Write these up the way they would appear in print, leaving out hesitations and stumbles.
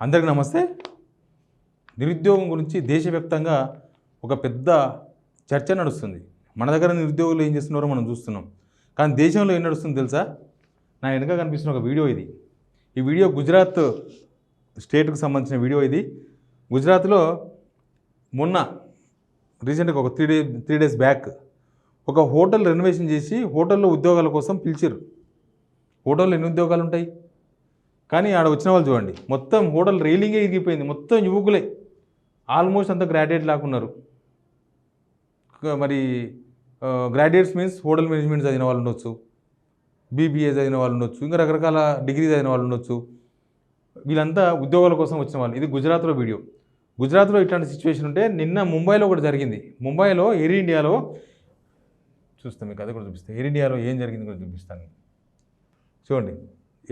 అందరికీ నమస్తే. నిరుద్యోగం గురించి దేశవ్యాప్తంగా ఒక పెద్ద చర్చ నడుస్తుంది. మన దగ్గర నిరుద్యోగులు ఏం చేస్తున్నారో మనం చూస్తున్నాం. కానీ దేశంలో ఏం నడుస్తుందో తెలుసా? నా వెనుక కనిపిస్తున్న ఒక వీడియో ఇది. ఈ వీడియో గుజరాత్ స్టేట్కు సంబంధించిన వీడియో ఇది. గుజరాత్లో మొన్న రీసెంట్గా ఒక త్రీ డేస్ బ్యాక్ ఒక హోటల్ రెనోవేషన్ చేసి హోటల్లో ఉద్యోగాల కోసం పిలిచారు. హోటల్లో ఎన్ని ఉద్యోగాలు ఉంటాయి? కానీ ఆడ వచ్చిన వాళ్ళు చూడండి, మొత్తం హోటల్ రైలింగే ఇరిగిపోయింది. మొత్తం యువకులే, ఆల్మోస్ట్ అంతా గ్రాడ్యుయేట్ లాక్కున్నారు. మరి గ్రాడ్యుయేట్స్ మీన్స్ హోటల్ మేనేజ్మెంట్ చదివిన వాళ్ళు ఉండొచ్చు, బీబీఏ చదివిన వాళ్ళు ఉండొచ్చు, ఇంకా రకరకాల డిగ్రీ చదివిన వాళ్ళు ఉండొచ్చు. వీళ్ళంతా ఉద్యోగాల కోసం వచ్చిన వాళ్ళు. ఇది గుజరాత్లో వీడియో. గుజరాత్లో ఇట్లాంటి సిచ్యువేషన్ ఉంటే నిన్న ముంబైలో ఒకటి జరిగింది. ముంబైలో ఎయిర్ ఇండియాలో చూస్తాం, మీకు అది కూడా చూపిస్తాను. ఎయిర్ ఇండియాలో ఏం జరిగింది కూడా చూపిస్తాను. చూడండి,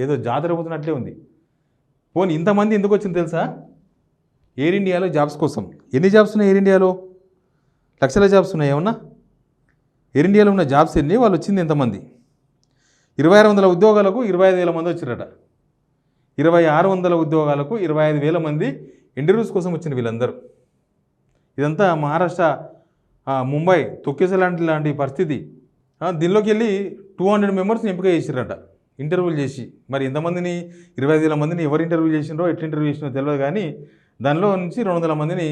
ఏదో జాతర పోతున్నట్లే ఉంది. పోనీ ఇంతమంది ఎందుకు వచ్చింది తెలుసా? ఎయిర్ ఇండియాలో జాబ్స్ కోసం. ఎన్ని జాబ్స్ ఉన్నాయి ఎయిర్ ఇండియాలో? లక్షల జాబ్స్ ఉన్నాయి. ఏమన్నా ఎయిర్ ఇండియాలో ఉన్న జాబ్స్ ఎన్ని? వాళ్ళు వచ్చింది ఎంతమంది? 2600 ఉద్యోగాలకు 25,000 మంది వచ్చారట. 2600 ఉద్యోగాలకు 25,000 మంది ఇంటర్వ్యూస్ కోసం వచ్చిన వీళ్ళందరూ. ఇదంతా మహారాష్ట్ర ముంబై తొక్కేసలాంటి పరిస్థితి. దీనిలోకి వెళ్ళి 200 మెంబర్స్ని ఎంపిక చేసిరట ఇంటర్వ్యూలు చేసి. మరి ఇంతమందిని 25,000 మందిని ఎవరు ఇంటర్వ్యూ చేసినారో, ఎట్లా ఇంటర్వ్యూ చేసినారో తెలియదు. కానీ దానిలో నుంచి 200 మందిని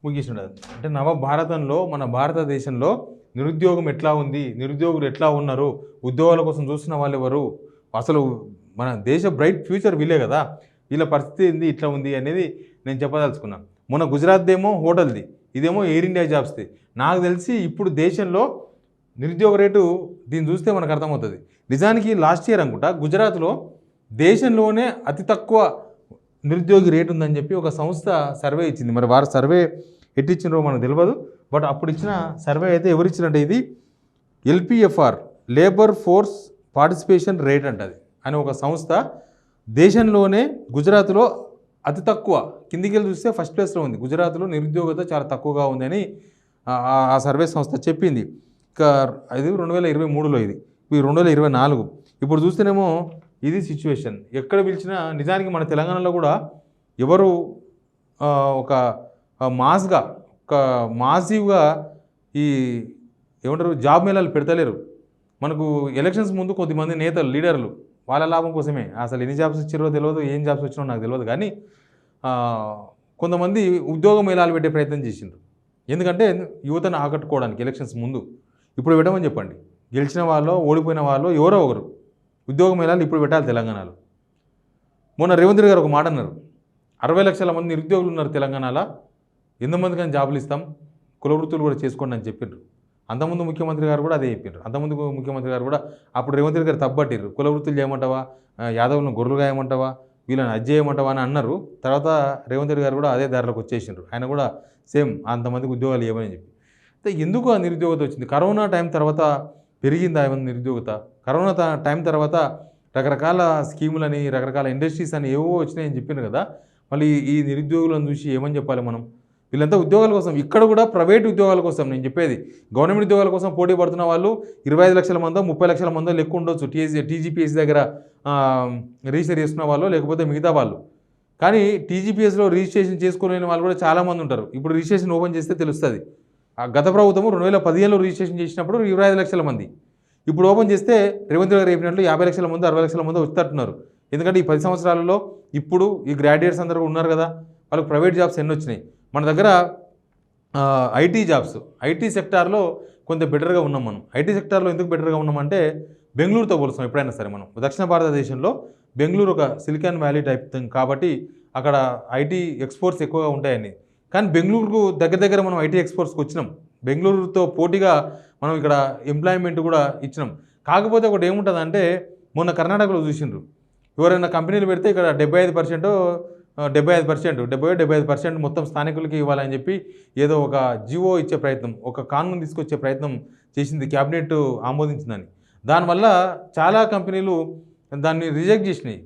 ముగిస్తుండదు. అంటే నవభారతంలో, మన భారతదేశంలో నిరుద్యోగం ఎట్లా ఉంది, నిరుద్యోగులు ఎట్లా ఉన్నారు, ఉద్యోగాల కోసం చూస్తున్న వాళ్ళు ఎవరు, అసలు మన దేశ బ్రైట్ ఫ్యూచర్ వీళ్ళే కదా, వీళ్ళ పరిస్థితి ఏంది, ఇట్లా ఉంది అనేది నేను చెప్పదలుచుకున్నాను. మొన్న గుజరాత్ ఏమో హోటల్ది, ఇదేమో ఎయిర్ ఇండియా జాబ్స్ది. నాకు తెలిసి ఇప్పుడు దేశంలో నిరుద్యోగ రేటు దీన్ని చూస్తే మనకు అర్థమవుతుంది. నిజానికి లాస్ట్ ఇయర్ అనుకుంటా గుజరాత్లో దేశంలోనే అతి తక్కువ నిరుద్యోగి రేటు ఉందని చెప్పి ఒక సంస్థ సర్వే ఇచ్చింది. మరి వారు సర్వే ఎట్టిచ్చినారో మనకు తెలియదు. బట్ అప్పుడు ఇచ్చిన సర్వే అయితే ఎవరు ఇచ్చినట్టే, ఇది LPFR labour force participation rate అంటది అని ఒక సంస్థ దేశంలోనే గుజరాత్లో అతి తక్కువ, కిందికి వెళ్ళి చూస్తే ఫస్ట్ ప్లేస్లో ఉంది. గుజరాత్లో నిరుద్యోగత చాలా తక్కువగా ఉందని ఆ సర్వే సంస్థ చెప్పింది. ఇంకా ఇది 2023లో, ఇది 2024. ఇప్పుడు చూస్తేనేమో ఇది సిచ్యువేషన్. ఎక్కడ పిలిచినా నిజానికి మన తెలంగాణలో కూడా ఎవరు ఒక మాస్గా, ఒక మాసివ్గా ఈ ఏమంటారు జాబ్ మేళాలు పెడతలేరు. మనకు ఎలక్షన్స్ ముందు కొద్దిమంది నేతలు, లీడర్లు వాళ్ళ లాభం కోసమే, అసలు ఎన్ని జాబ్స్ ఇచ్చారో తెలియదు, ఏం జాబ్స్ వచ్చినో నాకు తెలియదు. కానీ కొంతమంది ఉద్యోగ మేళాలు పెట్టే ప్రయత్నం చేసిండ్రు. ఎందుకంటే యువతను ఆకట్టుకోవడానికి ఎలక్షన్స్ ముందు. ఇప్పుడు పెట్టమని చెప్పండి, గెలిచిన వాళ్ళు, ఓడిపోయిన వాళ్ళు ఎవరో ఒకరు ఉద్యోగ మేళాలు ఇప్పుడు పెట్టాలి తెలంగాణలో. మొన్న రేవంత్ రెడ్డి గారు ఒక మాట అన్నారు, 60 లక్షల మంది నిరుద్యోగులు ఉన్నారు తెలంగాణలో, ఎంతమందికి కానీ జాబులు ఇస్తాం, కుల వృత్తులు కూడా చేసుకోండి అని చెప్పిండ్రు. అంతకుముందు ముఖ్యమంత్రి గారు కూడా అదే చెప్పిండ్రు. అంతకుముందు ముఖ్యమంత్రి గారు కూడా అప్పుడు రేవంత్ రెడ్డి గారు తప్పట్టిర్రు. కుల వృత్తులు చేయమంటావా, యాదవులను గొర్రెలుగా చేయమంటావా, వీళ్ళని అది చేయమంటావా అని అన్నారు. తర్వాత రేవంత్ రెడ్డి గారు కూడా అదే దారిలోకి వచ్చేసిండ్రు. ఆయన కూడా సేమ్ అంతమందికి ఉద్యోగాలు ఇవ్వమని చెప్పి. అయితే ఎందుకు ఆ నిరుద్యోగత వచ్చింది? కరోనా టైం తర్వాత పెరిగిందా ఏమైనా నిరుద్యోగత? కరోనా టైం తర్వాత రకరకాల స్కీములని, రకరకాల ఇండస్ట్రీస్ అని ఏవో వచ్చినాయని చెప్పిండ్రు కదా. మళ్ళీ ఈ నిరుద్యోగులను చూసి ఏమని చెప్పాలి మనం? వీళ్ళంతా ఉద్యోగాల కోసం, ఇక్కడ కూడా ప్రైవేట్ ఉద్యోగాల కోసం నేను చెప్పేది. గవర్నమెంట్ ఉద్యోగాల కోసం పోటీ పడుతున్న వాళ్ళు 25 లక్షల మందో 30 లక్షల మందో లెక్క ఉండొచ్చు. TGPS దగ్గర రిజిస్టర్ చేసుకున్న వాళ్ళు, లేకపోతే మిగతా వాళ్ళు. కానీ TGPSలో రిజిస్ట్రేషన్ చేసుకోలేని వాళ్ళు కూడా చాలామంది ఉంటారు. ఇప్పుడు రిజిస్ట్రేషన్ ఓపెన్ చేస్తే తెలుస్తుంది. గత ప్రభుత్వం 2015లో రిజిస్ట్రేషన్ చేసినప్పుడు 25 లక్షల మంది. ఇప్పుడు ఓపెన్ చేస్తే రేవంత్ రెడ్డి గారు చెప్పినట్లు 50 లక్షల మంది, 60 లక్షల మంది వచ్చేటట్టున్నారు. ఎందుకంటే ఈ 10 సంవత్సరాలలో ఇప్పుడు ఈ గ్రాడ్యుయేట్స్ అందరూ ఉన్నారు కదా, వాళ్ళకి ప్రైవేట్ జాబ్స్ ఎన్ని వచ్చినాయి. మన దగ్గర ఐటీ సెక్టార్లో కొంత బెటర్గా ఉన్నాం మనం. ఐటీ సెక్టార్లో ఎందుకు బెటర్గా ఉన్నామంటే బెంగళూరుతో పోలుస్తాం. ఎప్పుడైనా సరే మనం దక్షిణ భారతదేశంలో బెంగళూరు ఒక సిలికాన్ వ్యాలీ టైప్ థింగ్ కాబట్టి అక్కడ ఐటీ ఎక్స్పోర్ట్స్ ఎక్కువగా ఉంటాయని. కానీ బెంగళూరుకు దగ్గర మనం ఐటీ ఎక్స్పోర్ట్స్కి వచ్చినాం. బెంగళూరుతో పోటీగా మనం ఇక్కడ ఎంప్లాయ్మెంట్ కూడా ఇచ్చినాం. కాకపోతే ఒకటి ఏముంటుందంటే, మొన్న కర్ణాటకలో చూసిండ్రు, ఎవరైనా కంపెనీలు పెడితే ఇక్కడ 75% మొత్తం స్థానికులకి ఇవ్వాలని చెప్పి ఏదో ఒక జివో ఇచ్చే ప్రయత్నం, ఒక కానూన్ తీసుకొచ్చే ప్రయత్నం చేసింది, క్యాబినెట్ ఆమోదించిందని. దానివల్ల చాలా కంపెనీలు దాన్ని రిజెక్ట్ చేసినాయి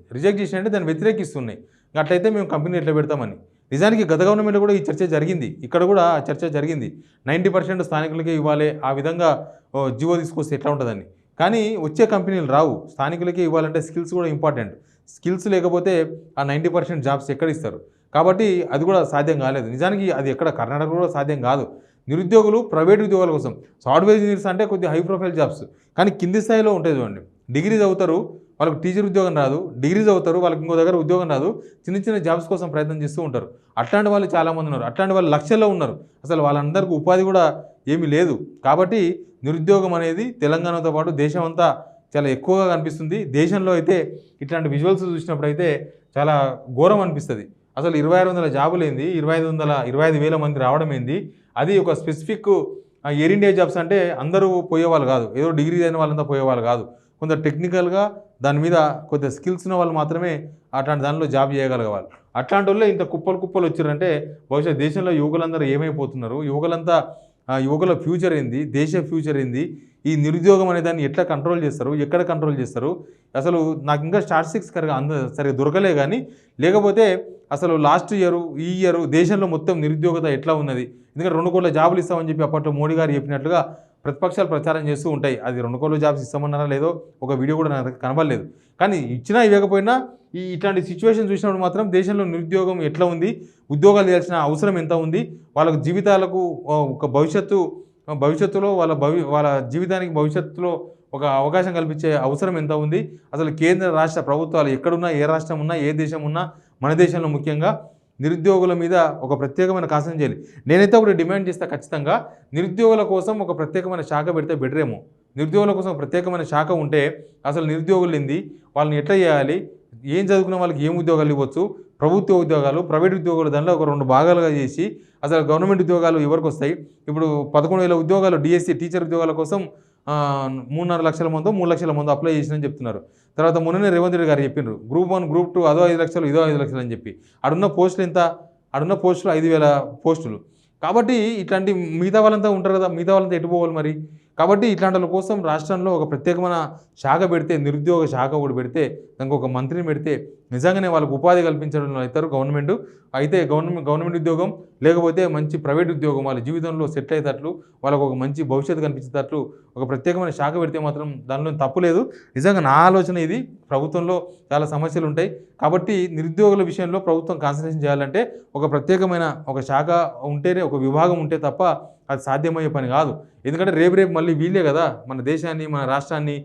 అంటే దాన్ని వ్యతిరేకిస్తున్నాయి. అట్లయితే మేము కంపెనీ ఎట్లా పెడతామని. నిజానికి గత గవర్నమెంట్లో కూడా ఈ చర్చ జరిగింది, ఇక్కడ కూడా ఆ చర్చ జరిగింది. 90% స్థానికులకే ఇవ్వాలి, ఆ విధంగా జివో తీసుకొస్తే ఎట్లా ఉంటుందని. కానీ వచ్చే కంపెనీలు రావు, స్థానికులకే ఇవ్వాలంటే స్కిల్స్ కూడా ఇంపార్టెంట్. స్కిల్స్ లేకపోతే ఆ 90% జాబ్స్ ఎక్కడ ఇస్తారు? కాబట్టి అది కూడా సాధ్యం కాలేదు. నిజానికి అది ఎక్కడ కర్ణాటక కూడా సాధ్యం కాదు. నిరుద్యోగులు ప్రైవేట్ ఉద్యోగాల కోసం సాఫ్ట్వేర్ ఇంజనీర్స్ అంటే కొద్దిగా హై ప్రొఫైల్ జాబ్స్, కానీ కింది స్థాయిలో ఉంటాయి చూడండి. డిగ్రీ చదువుతారు, వాళ్ళకి టీచర్ ఉద్యోగం రాదు, డిగ్రీ చదువుతారు, వాళ్ళకి ఇంకో దగ్గర ఉద్యోగం రాదు, చిన్న చిన్న జాబ్స్ కోసం ప్రయత్నం చేస్తూ ఉంటారు. అట్లాంటి వాళ్ళు చాలామంది ఉన్నారు. అట్లాంటి వాళ్ళు లక్షల్లో ఉన్నారు. అసలు వాళ్ళందరికీ ఉపాధి కూడా ఏమీ లేదు. కాబట్టి నిరుద్యోగం అనేది తెలంగాణతో పాటు దేశం అంతా చాలా ఎక్కువగా కనిపిస్తుంది. దేశంలో అయితే ఇట్లాంటి విజువల్స్ చూసినప్పుడు అయితే చాలా ఘోరం అనిపిస్తుంది. అసలు 2600 జాబులు ఏంది, 25,000 మంది రావడం ఏంది, అది ఒక స్పెసిఫిక్ ఎయిర్ ఇండియా జాబ్స్ అంటే అందరూ పోయేవాళ్ళు కాదు, ఏదో డిగ్రీ అయిన వాళ్ళంతా పోయేవాళ్ళు కాదు. కొంత టెక్నికల్గా దాని మీద కొద్దిగా స్కిల్స్ ఉన్న వాళ్ళు మాత్రమే అట్లాంటి దానిలో జాబ్ చేయగలగవాలి. అట్లాంటి వాళ్ళే ఇంత కుప్పలు వచ్చారంటే బహుశా దేశంలో యువకులందరూ ఏమైపోతున్నారు, యువకుల ఫ్యూచర్ ఏంది, దేశ ఫ్యూచర్ ఏంది, ఈ నిరుద్యోగం అనే దాన్ని ఎట్లా కంట్రోల్ చేస్తారు, ఎక్కడ కంట్రోల్ చేస్తారు? అసలు నాకు ఇంకా స్టాటిస్టిక్స్ సరిగా దొరకలే. కానీ లేకపోతే అసలు లాస్ట్ ఈ ఇయర్ దేశంలో మొత్తం నిరుద్యోగత ఎట్లా ఉన్నది? ఎందుకంటే 2 కోట్ల జాబులు ఇస్తామని చెప్పి అప్పట్లో మోడీ గారు చెప్పినట్లుగా ప్రతిపక్షాలు ప్రచారం చేస్తూ ఉంటాయి. అది 2 కోట్ల జాబ్స్ ఇస్తామన్నారా లేదో ఒక వీడియో కూడా నాకు కనబడలేదు. కానీ ఇచ్చినా ఇవ్వకపోయినా ఇట్లాంటి సిచ్యువేషన్ చూసినప్పుడు మాత్రం దేశంలో నిరుద్యోగం ఎట్లా ఉంది, ఉద్యోగాలు చేయాల్సిన అవసరం ఎంత ఉంది, వాళ్ళకు జీవితాలకు ఒక భవిష్యత్తులో వాళ్ళ జీవితానికి భవిష్యత్తులో ఒక అవకాశం కల్పించే అవసరం ఎంత ఉంది, అసలు కేంద్ర రాష్ట్ర ప్రభుత్వాలు ఎక్కడున్నా, ఏ రాష్ట్రం ఉన్నా, ఏ దేశం ఉన్నా, మన దేశంలో ముఖ్యంగా నిరుద్యోగుల మీద ఒక ప్రత్యేకమైన కాన్సన్ట్రేట్ చేయాలి. నేనైతే ఒకటి డిమాండ్ చేస్తా, ఖచ్చితంగా నిరుద్యోగుల కోసం ఒక ప్రత్యేకమైన శాఖ పెడితే బెటరేమో. నిరుద్యోగుల కోసం ప్రత్యేకమైన శాఖ ఉంటే అసలు నిరుద్యోగులు ఏంది, వాళ్ళని ఎట్లా చేయాలి, ఏం చదువుకున్న వాళ్ళకి ఏం ఉద్యోగాలు ఇవ్వచ్చు, ప్రభుత్వ ఉద్యోగాలు, ప్రైవేట్ ఉద్యోగాలు, దానిలో ఒక 2 భాగాలుగా చేసి అసలు గవర్నమెంట్ ఉద్యోగాలు ఎవరికి వస్తాయి? ఇప్పుడు 11,000 ఉద్యోగాలు డిఎస్సి టీచర్ ఉద్యోగాల కోసం 3.5 లక్షల మందో 3 లక్షల మందో అప్లై చేసినని చెప్తున్నారు. తర్వాత మొన్ననే రేవంత్ రెడ్డి గారు చెప్పిండ్రు, గ్రూప్ 1 గ్రూప్ 2 అదో 5 లక్షలు ఇదో 5 లక్షలు అని చెప్పి. ఆడున్న పోస్టులు ఎంత? ఆడున్న పోస్టులు 5,000 పోస్టులు. కాబట్టి ఇట్లాంటి మిగతా వాళ్ళంతా ఉంటారు కదా, మిగతా వాళ్ళంతా ఎటు పోవాలి మరి? కాబట్టి ఇట్లాంటి వాళ్ళ కోసం రాష్ట్రంలో ఒక ప్రత్యేకమైన శాఖ పెడితే, నిరుద్యోగ శాఖ కూడా పెడితే, దానికి ఒక మంత్రిని పెడితే నిజంగానే వాళ్ళకు ఉపాధి కల్పించడం అవుతారు గవర్నమెంట్. అయితే గవర్నమెంట్ ఉద్యోగం లేకపోతే మంచి ప్రైవేట్ ఉద్యోగం వాళ్ళ జీవితంలో సెట్ అయ్యేటట్లు, వాళ్ళకు ఒక మంచి భవిష్యత్తు కనిపించేటట్లు ఒక ప్రత్యేకమైన శాఖ పెడితే మాత్రం దానిలో తప్పు లేదు. నిజంగా నా ఆలోచన ఇది. ప్రభుత్వంలో చాలా సమస్యలు ఉంటాయి. కాబట్టి నిరుద్యోగుల విషయంలో ప్రభుత్వం కాన్సన్ట్రేషన్ చేయాలంటే ఒక ప్రత్యేకమైన ఒక శాఖ ఉంటేనే, ఒక విభాగం ఉంటే తప్ప అది సాధ్యమయ్యే పని కాదు. ఎందుకంటే రేపు మళ్ళీ వీళ్ళే కదా మన దేశాన్ని, మన రాష్ట్రాన్ని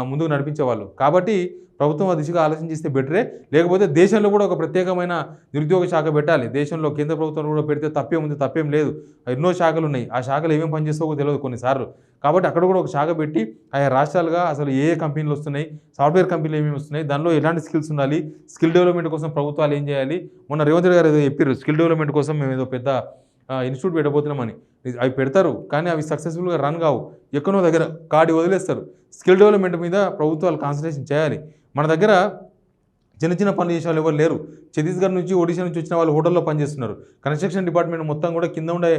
ముందుకు నడిపించేవాళ్ళు. కాబట్టి ప్రభుత్వం ఆ దిశగా ఆలోచన చేస్తే బెటరే. లేకపోతే దేశంలో కూడా ఒక ప్రత్యేకమైన నిరుద్యోగ శాఖ పెట్టాలి. దేశంలో కేంద్ర ప్రభుత్వం కూడా పెడితే తప్పేం లేదు. ఎన్నో శాఖలు ఉన్నాయి. ఆ శాఖలు ఏమేమి పనిచేస్తావో తెలియదు కొన్నిసార్లు. కాబట్టి అక్కడ కూడా ఒక శాఖ పెట్టి ఆయా రాష్ట్రాలుగా అసలు ఏ కంపెనీలు వస్తున్నాయి, సాఫ్ట్వేర్ కంపెనీలు ఏమేమి వస్తున్నాయి, దానిలో ఎలాంటి స్కిల్స్ ఉండాలి, స్కిల్ డెవలప్మెంట్ కోసం ప్రభుత్వాలు ఏం చేయాలి. మొన్న రేవంత్ రెడ్డి గారు ఏదో చెప్పారు, స్కిల్ డెవలప్మెంట్ కోసం మేము ఏదో పెద్ద ఇన్స్టిట్యూట్ పెట్టబోతున్నామని. అవి పెడతారు కానీ అవి సక్సెస్ఫుల్గా రన్ కావు. ఎక్కడో దగ్గర కాడి వదిలేస్తారు. స్కిల్ డెవలప్మెంట్ మీద ప్రభుత్వాలు కాన్సన్ట్రేషన్ చేయాలి. మన దగ్గర చిన్న పనులు చేసే వాళ్ళు ఎవరు లేరు. ఛత్తీస్గఢ్ నుంచి, ఒడిశా నుంచి వచ్చిన వాళ్ళు హోటల్లో పనిచేస్తున్నారు. కన్స్ట్రక్షన్ డిపార్ట్మెంట్ మొత్తం కూడా కింద ఉండే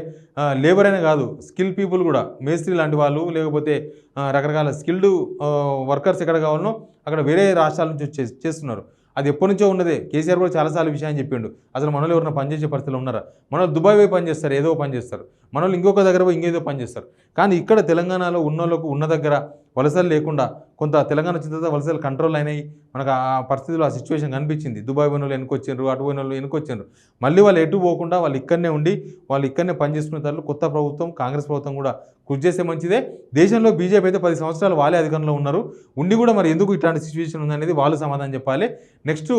లేబర్ అనే కాదు, స్కిల్ పీపుల్ కూడా, మేస్త్రి లాంటి వాళ్ళు, లేకపోతే రకరకాల స్కిల్డ్ వర్కర్స్ ఎక్కడ కావాలనో అక్కడ వేరే రాష్ట్రాల నుంచి చేస్తున్నారు. అది ఎప్పటి నుంచో ఉన్నదే. కేసీఆర్ కూడా చాలాసార్లు విషయం చెప్పిండు. అసలు మనలో ఎవరైనా పనిచేసే పరిస్థితులు ఉన్నారా? మనలో దుబాయ్ పోయి పని చేస్తారు, ఏదో పని చేస్తారు. మనలో ఇంకొక దగ్గర పోయి ఇంకేదో పని చేస్తారు. కానీ ఇక్కడ తెలంగాణలో ఉన్నోళ్ళకు ఉన్న దగ్గర వలసలు లేకుండా, కొంత తెలంగాణ వచ్చిన తర్వాత వలసలు కంట్రోల్ అయినాయి. మనకు ఆ పరిస్థితిలో ఆ సిచ్యువేషన్ కనిపించింది. దుబాయ్ పోయిన వాళ్ళు వెనుకొచ్చిండ్రు, అటు పోయిన వాళ్ళు వెనుకొచ్చిండ్రు. మళ్ళీ వాళ్ళు ఎటు పోకుండా వాళ్ళు ఇక్కడనే ఉండి వాళ్ళు ఇక్కడనే పని చేసుకునే తర్వాత కొత్త ప్రభుత్వం, కాంగ్రెస్ ప్రభుత్వం కూడా కృషి చేస్తే మంచిదే. దేశంలో బీజేపీ అయితే 10 సంవత్సరాలు వాళ్ళే అధికారంలో ఉన్నారు. ఉండి కూడా మరి ఎందుకు ఇట్లాంటి సిచ్యువేషన్ ఉందనేది వాళ్ళు సమాధానం చెప్పాలి. నెక్స్ట్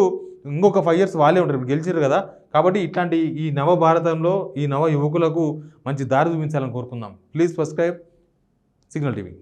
ఇంకొక 5 years వాళ్ళే ఉంటారు, గెలిచారు కదా. కాబట్టి ఇట్లాంటి ఈ నవ భారతంలో ఈ నవ యువకులకు మంచి దారి చూపించాలని కోరుకుందాం. Please subscribe signal TV.